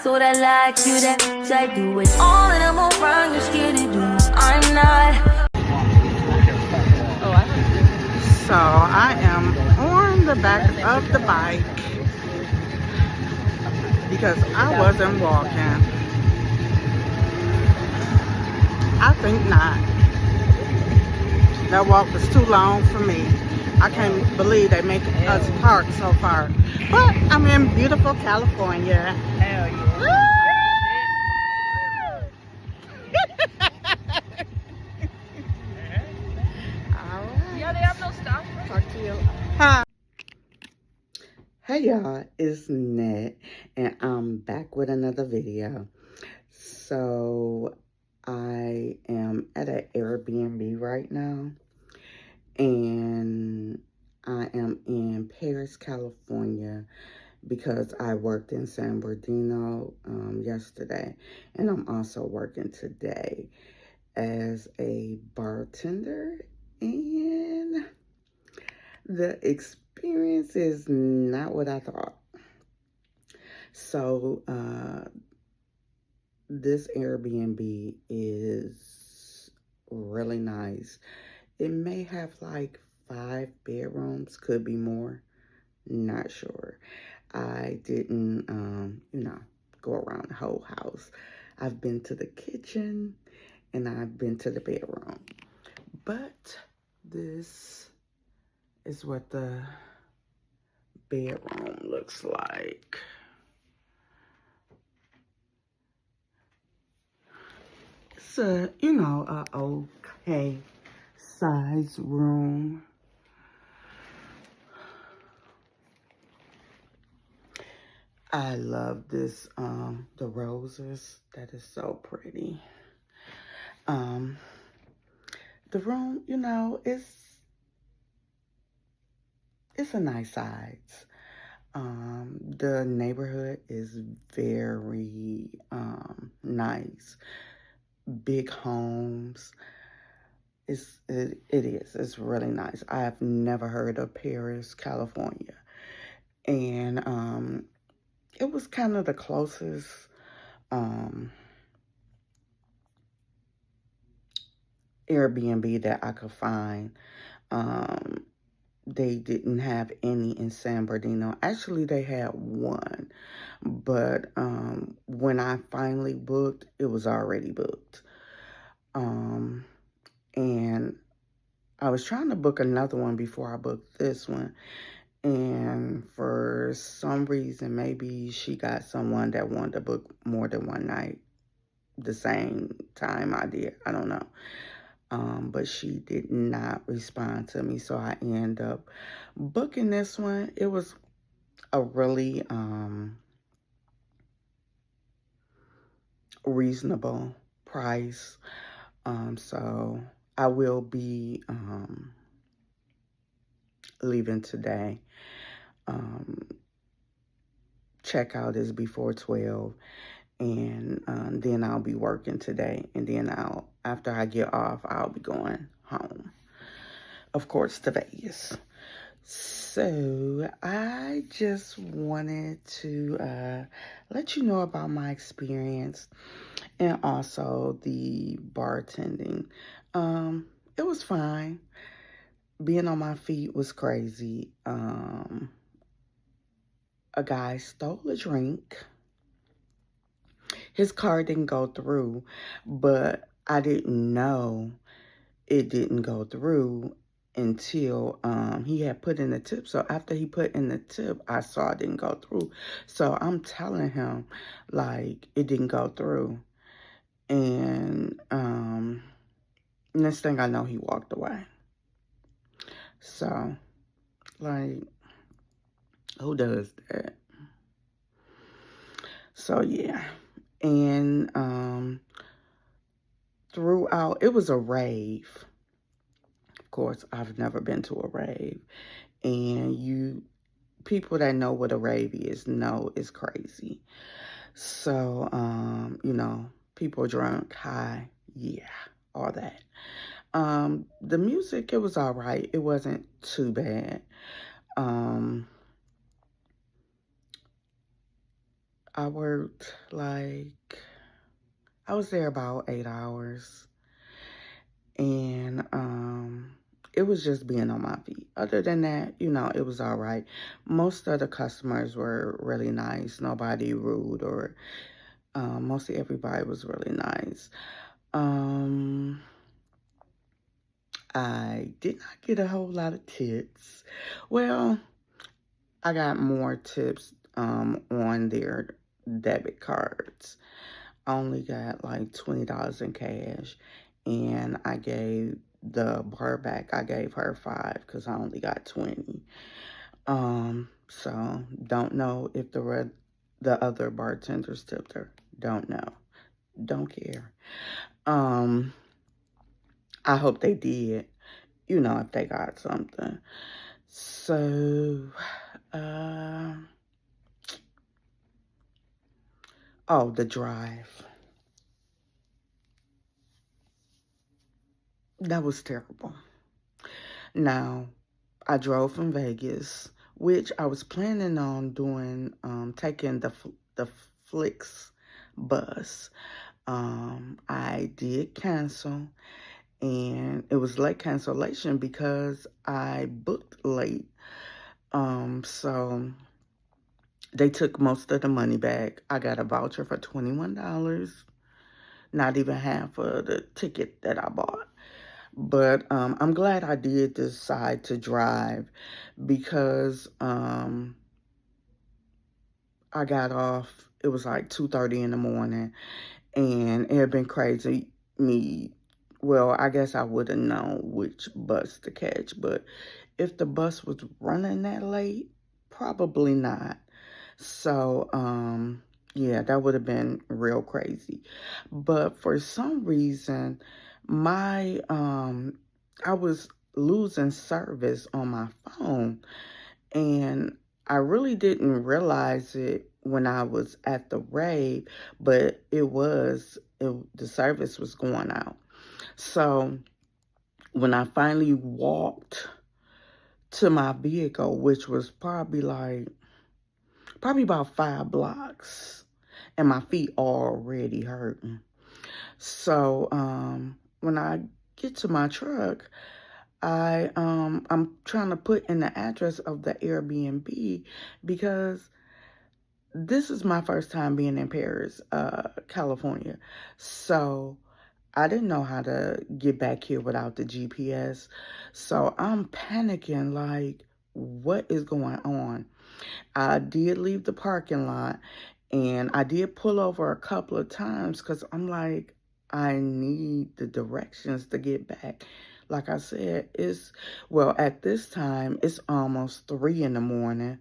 So that like you that I do it all and I'm around, you're scared to do. I'm not. So I am on the back of the bike because I wasn't walking. I think not. That walk was too long for me. I can't believe they make us park so far. But I'm in beautiful California. Hell yeah. All right. Yeah, they have no stop. Talk to you. Hi. Hey y'all, it's Nat, and I'm back with another video. So I am at an Airbnb right now, and I am in Perris, California, because I worked in San Bernardino yesterday, and I'm also working today as a bartender, and the experience is not what I thought. So this Airbnb is really nice. It may have like 5 bedrooms, could be more, not sure. I didn't, go around the whole house. I've been to the kitchen and I've been to the bedroom. But this is what the bedroom looks like. It's a, a okay size room. I love this, the roses. That is so pretty. The room, it's a nice size. The neighborhood is very nice. Big homes. It is. It's really nice. I have never heard of Perris, California. And it was kind of the closest Airbnb that I could find. They didn't have any in San Bernardino. Actually, they had one. But when I finally booked, it was already booked. And I was trying to book another one before I booked this one. And for some reason, maybe she got someone that wanted to book more than one night the same time I did. I don't know. But she did not respond to me, so I ended up booking this one. It was a really reasonable price. So I will be leaving today. Checkout is before 12, and then I'll be working today, and then after I get off, I'll be going home, of course, to Vegas. So I just wanted to let you know about my experience and also the bartending. It was fine. Being on my feet was crazy. A guy stole a drink. His card didn't go through, but I didn't know it didn't go through until he had put in the tip. So after he put in the tip, I saw it didn't go through. So I'm telling him, like, it didn't go through. And next thing I know, he walked away. So, like, who does that? So, yeah. And throughout, it was a rave. Of course, I've never been to a rave. And people that know what a rave is know it's crazy. So, people drunk, high, yeah, all that. The music, it was all right. It wasn't too bad. I worked I was there about 8 hours, and it was just being on my feet. Other than that, it was all right. Most of the customers were really nice, nobody rude, or mostly everybody was really nice. Um, I did not get a whole lot of tips. Well, I got more tips on their debit cards. I only got like $20 in cash, and I gave the bar back. I gave her 5 because I only got 20. So don't know if the other bartenders tipped her. Don't know. Don't care. Um, I hope they did. If they got something. So, uh, oh, the drive. That was terrible. Now, I drove from Vegas, which I was planning on doing, taking the Flix bus. I did cancel, and it was late cancellation because I booked late. So they took most of the money back. I got a voucher for $21, not even half of the ticket that I bought. But I'm glad I did decide to drive because I got off. It was like 2:30 in the morning, and it had been crazy. Well, I guess I would have known which bus to catch, but if the bus was running that late, probably not. So, yeah, that would have been real crazy. But for some reason, my I was losing service on my phone, and I really didn't realize it when I was at the Rave, but the service was going out. So when I finally walked to my vehicle, which was probably about 5 blocks, and my feet already hurting. So when I get to my truck, I'm trying to put in the address of the Airbnb because this is my first time being in Perris, California. So I didn't know how to get back here without the GPS. So I'm panicking, like, what is going on? I did leave the parking lot, and I did pull over a couple of times because I'm like, I need the directions to get back. Like I said, at this time, it's almost 3 in the morning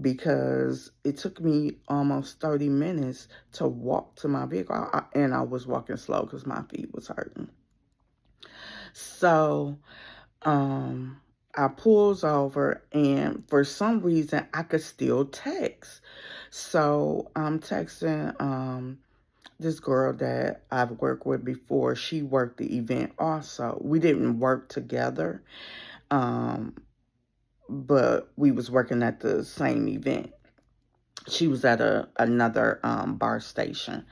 because it took me almost 30 minutes to walk to my vehicle. And I was walking slow because my feet was hurting. So, I pulls over, and for some reason I could still text. So I'm texting this girl that I've worked with before. She worked the event also. We didn't work together, but we was working at the same event. She was at another bar station.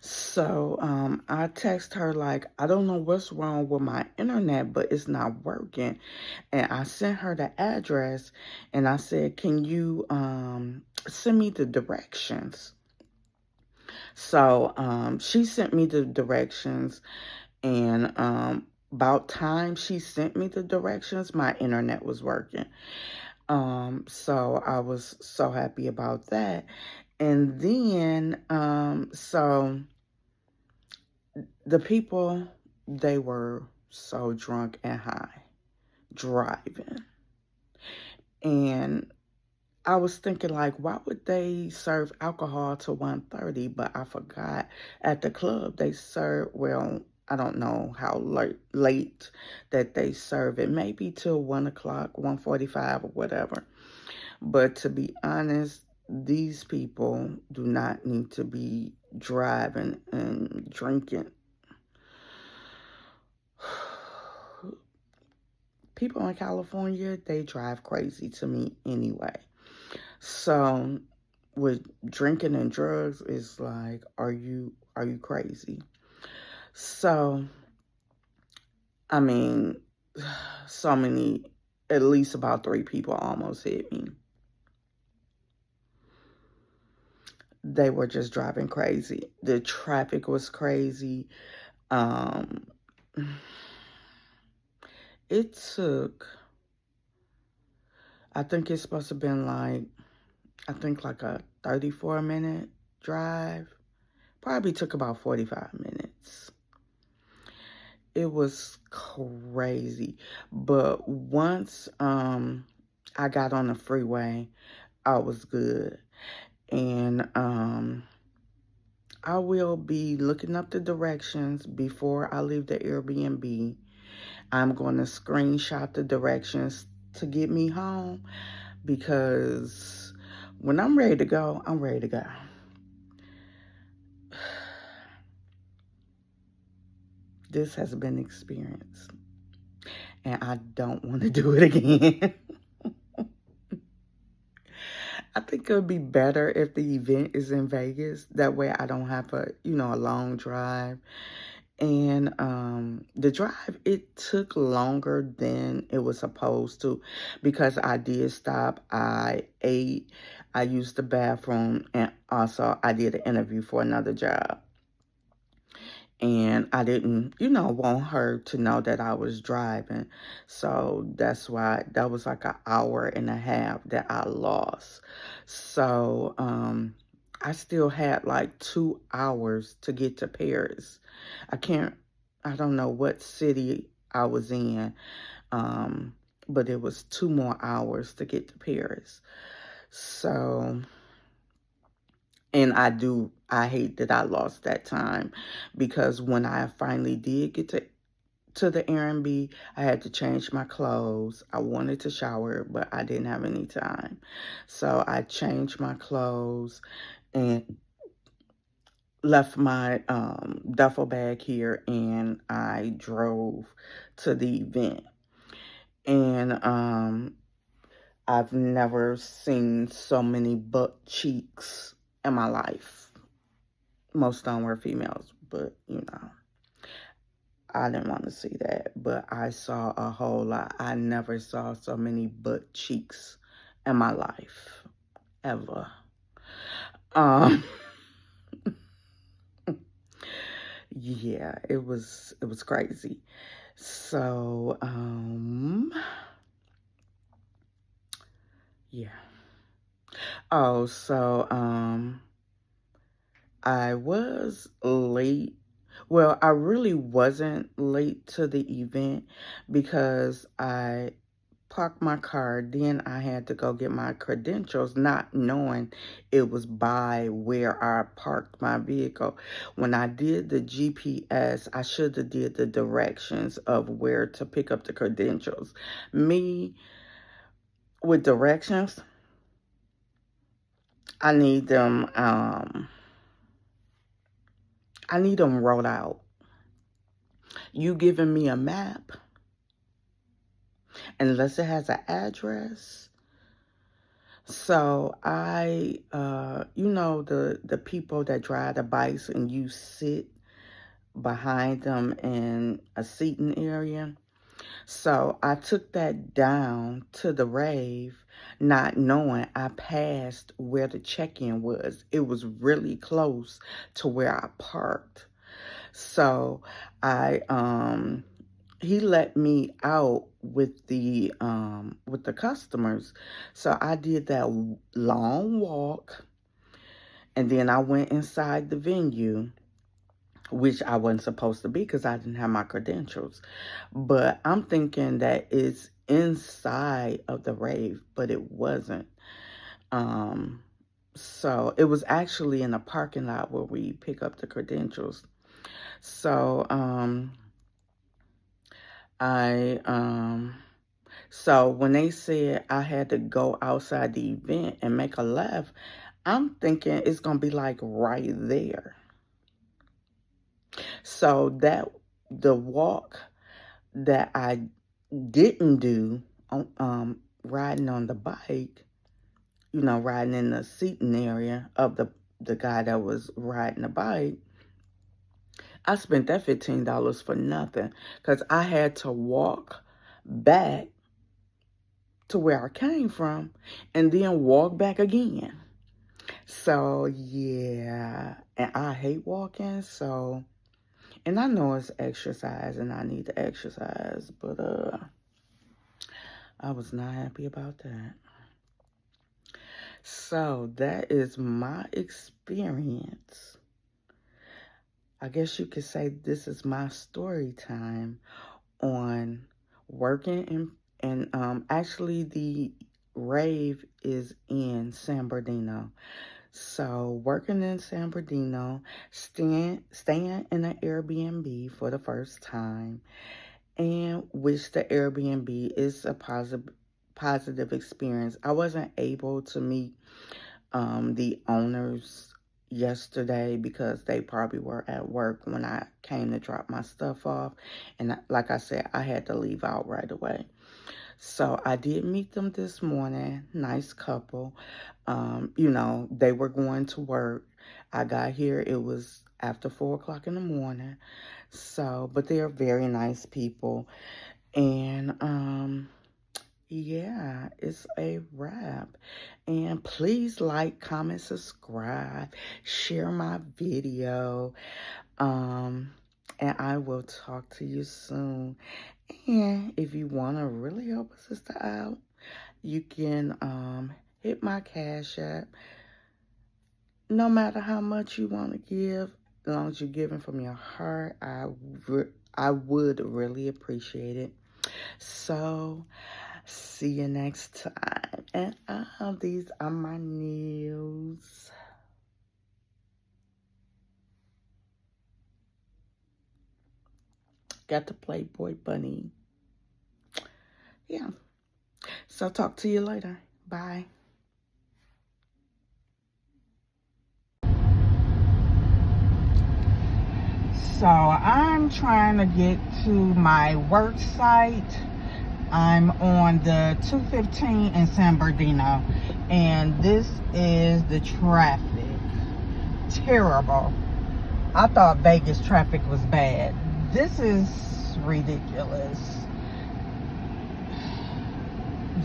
So I text her like, I don't know what's wrong with my internet, but it's not working. And I sent her the address, and I said, can you send me the directions? So she sent me the directions, and about time she sent me the directions, my internet was working. So I was so happy about that. And then, so the people, they were so drunk and high driving. And I was thinking, like, why would they serve alcohol to 1:30? But I forgot at the club they serve, well, I don't know how late that they serve it, maybe till 1 o'clock, 1:45 or whatever. But to be honest, these people do not need to be driving and drinking. People in California, they drive crazy to me anyway. So with drinking and drugs is like, are you crazy? So, I mean, so many, at least about 3 people almost hit me. They were just driving crazy. The traffic was crazy. Um, it took, I think it's supposed to have been like, I think like a 34-minute drive. Probably took about 45 minutes. It was crazy. But once I got on the freeway, I was good. And I will be looking up the directions before I leave the Airbnb. I'm going to screenshot the directions to get me home, because when I'm ready to go, I'm ready to go. This has been experienced, and I don't want to do it again. I think it would be better if the event is in Vegas. That way I don't have a long drive. And the drive, it took longer than it was supposed to, because I did stop. I ate. I used the bathroom, and also I did an interview for another job. And I didn't, want her to know that I was driving. So that's why that was like an hour and a half that I lost. So I still had like 2 hours to get to Perris. I don't know what city I was in, but it was 2 more hours to get to Perris. So, and I hate that I lost that time, because when I finally did get to the Airbnb, I had to change my clothes. I wanted to shower, but I didn't have any time. So I changed my clothes and left my duffel bag here, and I drove to the event. And I've never seen so many butt cheeks in my life. Most of them were females, but I didn't want to see that. But I saw a whole lot. I never saw so many butt cheeks in my life, ever. Um, yeah, it was crazy. So, yeah. Oh, so, I was late. Well, I really wasn't late to the event, because I parked my car, then I had to go get my credentials, not knowing it was by where I parked my vehicle. When I did the GPS, I should have did the directions of where to pick up the credentials. Me, with directions, I need them wrote out. You giving me a map, unless it has an address. So the people that drive the bikes and you sit behind them in a seating area. So I took that down to the Rave, not knowing I passed where the check-in was. It was really close to where I parked. So he let me out with the customers. So I did that long walk, and then I went inside the venue, which I wasn't supposed to be because I didn't have my credentials. But I'm thinking that it's inside of the rave, but it wasn't. So it was actually in a parking lot where we pick up the credentials. So so when they said I had to go outside the event and make a left, I'm thinking it's gonna be like right there. So the walk that I didn't do, riding on the bike, riding in the seating area of the guy that was riding the bike. I spent that $15 for nothing because I had to walk back to where I came from and then walk back again. So, yeah, and I hate walking, so, and I know it's exercise and I need to exercise, but I was not happy about that. So, that is my experience. I guess you could say this is my story time on working and actually the Rave is in San Bernardino. So working in San Bernardino, staying in an Airbnb for the first time, and which the Airbnb is a positive experience. I wasn't able to meet the owners yesterday because they probably were at work when I came to drop my stuff off, and like I said, I had to leave out right away. So I did meet them this morning. Nice couple. They were going to work. I got here, it was after 4 o'clock in the morning. So, but they're very nice people. And yeah, it's a wrap. And please like, comment, subscribe, share my video. And I will talk to you soon. And if you want to really help a sister out, you can hit my Cash App. No matter how much you want to give, as long as you're giving from your heart, I would really appreciate it. So, see you next time. And these are my nails. Got the Playboy bunny. Yeah. So talk to you later. Bye. So I'm trying to get to my work site. I'm on the 215 in San Bernardino, and this is the traffic. Terrible. I thought Vegas traffic was bad. This is ridiculous.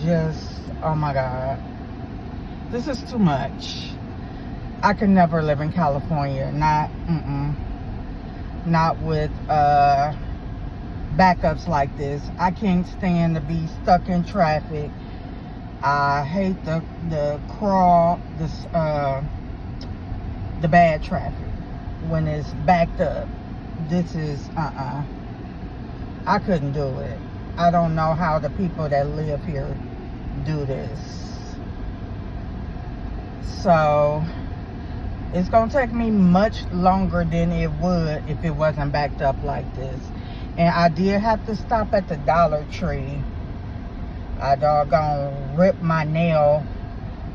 Just, oh my God. This is too much. I could never live in California. Not with backups like this. I can't stand to be stuck in traffic. I hate the bad traffic when it's backed up. This is I couldn't do it. I don't know how the people that live here do this. So it's gonna take me much longer than it would if it wasn't backed up like this. And I did have to stop at the Dollar Tree. I doggone ripped my nail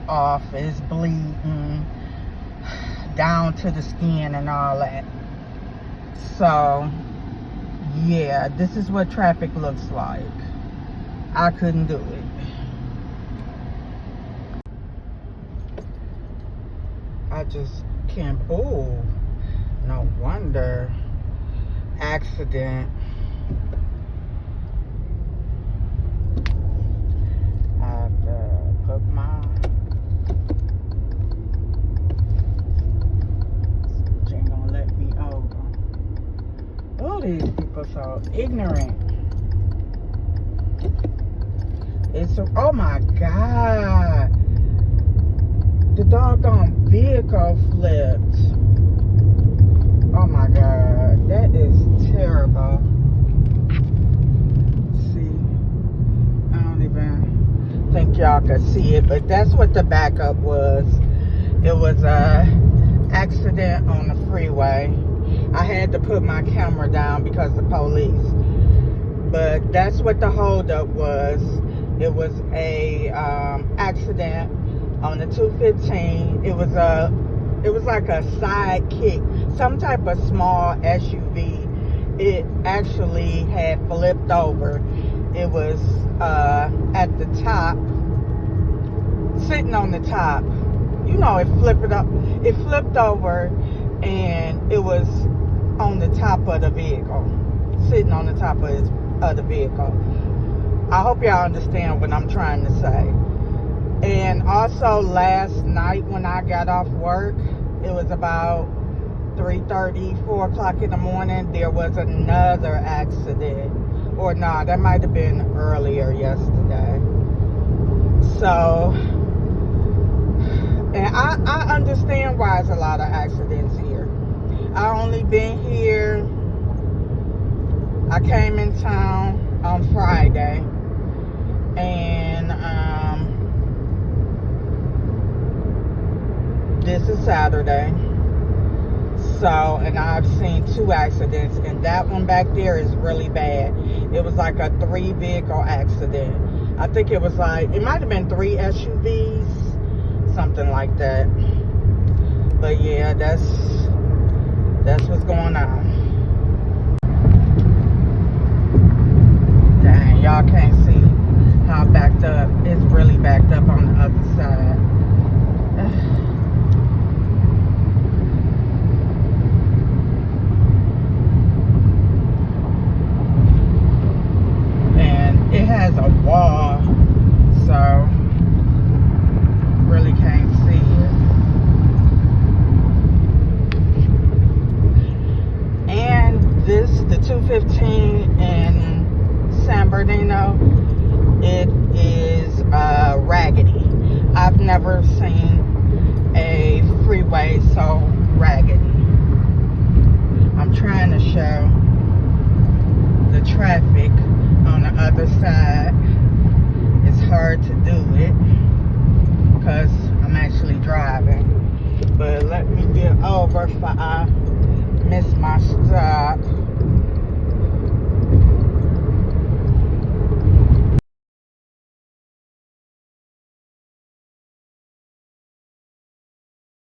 off. It's bleeding down to the skin and all that. So yeah, this is what traffic looks like. I couldn't do it. I just can't. Oh, no wonder. Accident. I have to put my she ain't gonna let me over. Oh, these people so ignorant. It's so, oh my God. The doggone vehicle flipped. Oh my God, that is terrible. See, I don't even think y'all could see it, but that's what the backup was. It was a accident on the freeway. I had to put my camera down because of the police. But that's what the holdup was. It was a accident on the 215. It was like a sidekick, some type of small SUV. It actually had flipped over. It was at the top, sitting on the top. You know, it flipped over, and it was on the top of the vehicle, sitting on the top of the vehicle. I hope y'all understand what I'm trying to say. And also last night when I got off work, it was about 3:30, 4 o'clock in the morning, there was another accident. Or no, that might have been earlier yesterday. So, and I understand why there's a lot of accidents here. I only been here, I came in town on Friday, and this is Saturday. So, and I've seen 2 accidents, and that one back there is really bad. It was like a 3-vehicle accident. I think it was like, it might have been 3 SUVs, something like that. But yeah, that's what's going on. Dang, y'all can't see how backed up. It's really backed up on the other side. It has a wall, so really can't see it. And this, the 215 in San Bernardino, it is raggedy. I've never seen a freeway so raggedy. I'm trying to show the traffic on the other side. It's hard to do it because I'm actually driving, but let me get over if I miss my stop.